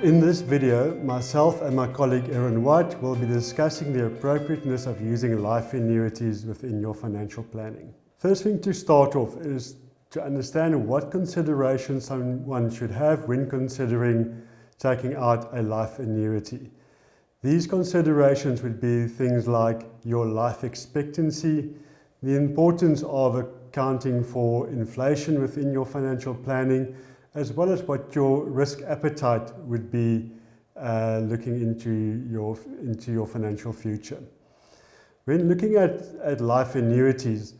In this video, myself and my colleague Erin White will be discussing the appropriateness of using life annuities within your financial planning. First thing to start off is to understand what considerations someone should have when considering taking out a life annuity. These considerations would be things like your life expectancy, the importance of accounting for inflation within your financial planning, as well as what your risk appetite would be looking into your financial future. When looking at life annuities,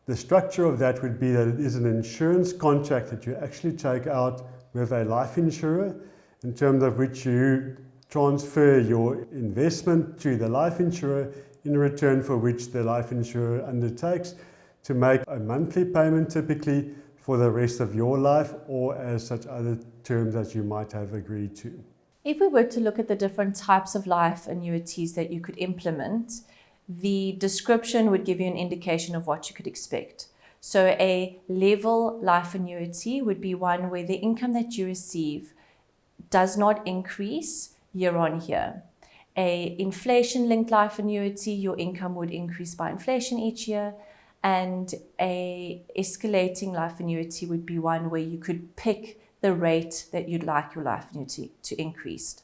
the structure of that would be that it is an insurance contract that you actually take out with a life insurer, in terms of which you transfer your investment to the life insurer, in return for which the life insurer undertakes to make a monthly payment, typically for the rest of your life, or as such other terms that you might have agreed to. If we were to look at the different types of life annuities that you could implement, the description would give you an indication of what you could expect. So a level life annuity would be one where the income that you receive does not increase year on year. A inflation-linked life annuity, your income would increase by inflation each year. And a escalating life annuity would be one where you could pick the rate that you'd like your life annuity to increase.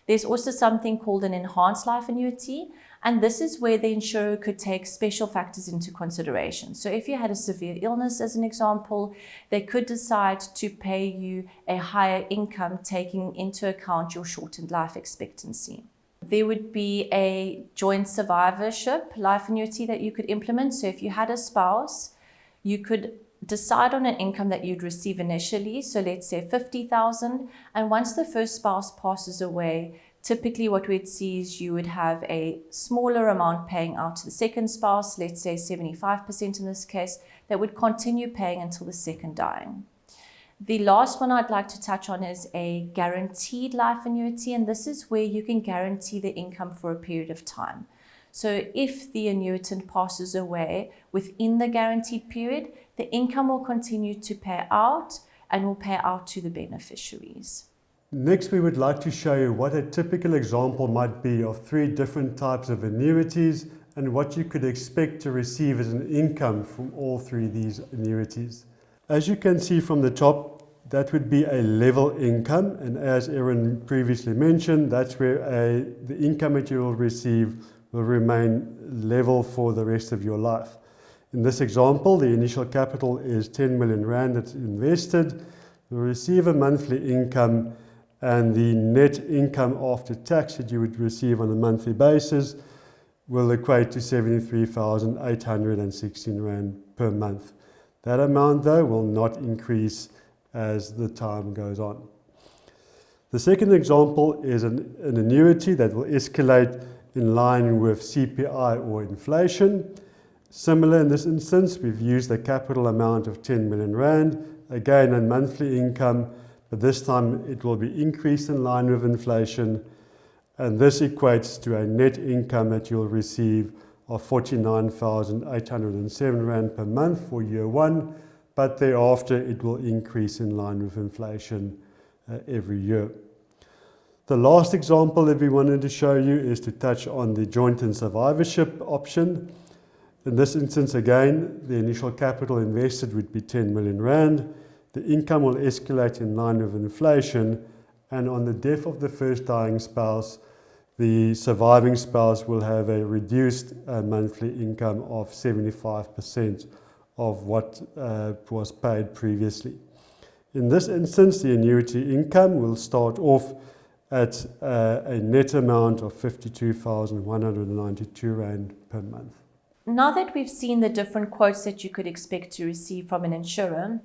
There's also something called an enhanced life annuity, and this is where the insurer could take special factors into consideration. So if you had a severe illness, as an example, they could decide to pay you a higher income, taking into account your shortened life expectancy. There would be a joint survivorship life annuity that you could implement. So if you had a spouse, you could decide on an income that you'd receive initially. So let's say 50,000. And once the first spouse passes away, typically what we'd see is you would have a smaller amount paying out to the second spouse, let's say 75% in this case, that would continue paying until the second dying. The last one I'd like to touch on is a guaranteed life annuity, and this is where you can guarantee the income for a period of time. So if the annuitant passes away within the guaranteed period, the income will continue to pay out and will pay out to the beneficiaries. Next, we would like to show you what a typical example might be of 3 different types of annuities and what you could expect to receive as an income from all 3 of these annuities. As you can see from the top, that would be a level income, and as Erin previously mentioned, that's where the income that you will receive will remain level for the rest of your life. In this example, the initial capital is 10 million rand that's invested. You'll receive a monthly income, and the net income after tax that you would receive on a monthly basis will equate to 73,816 rand per month. That amount, though, will not increase as the time goes on. The second example is an annuity that will escalate in line with CPI or inflation. Similar in this instance, we've used a capital amount of 10 million rand, again a monthly income, but this time it will be increased in line with inflation, and this equates to a net income that you'll receive of 49,807 rand per month for year 1, but thereafter it will increase in line with inflation every year. The last example that we wanted to show you is to touch on the joint and survivorship option. In this instance, again, the initial capital invested would be 10 million rand. The income will escalate in line with inflation, and on the death of the first dying spouse, the surviving spouse will have a reduced monthly income of 75% of what was paid previously. In this instance, the annuity income will start off at a net amount of 52,192 rand per month. Now that we've seen the different quotes that you could expect to receive from an insurer,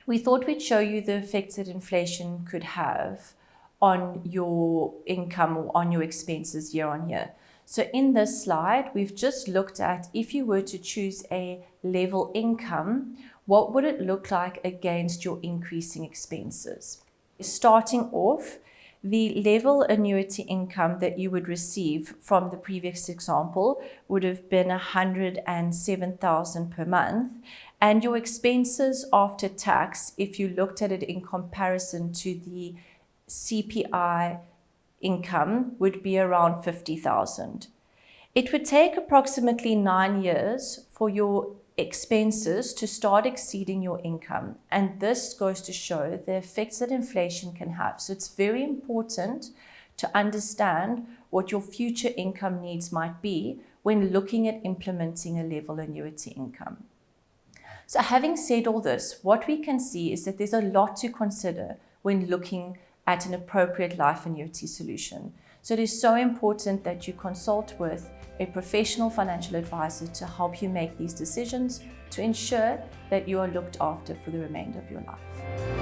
we thought we'd show you the effects that inflation could have on your income or on your expenses year on year. So in this slide, we've just looked at if you were to choose a level income, what would it look like against your increasing expenses? Starting off, the level annuity income that you would receive from the previous example would have been 107,000 per month, and your expenses after tax, if you looked at it in comparison to the CPI income would be around 50,000. It would take approximately 9 years for your expenses to start exceeding your income. And this goes to show the effects that inflation can have. So it's very important to understand what your future income needs might be when looking at implementing a level annuity income. So having said all this, what we can see is that there's a lot to consider when looking at an appropriate life annuity solution. So it is so important that you consult with a professional financial advisor to help you make these decisions to ensure that you are looked after for the remainder of your life.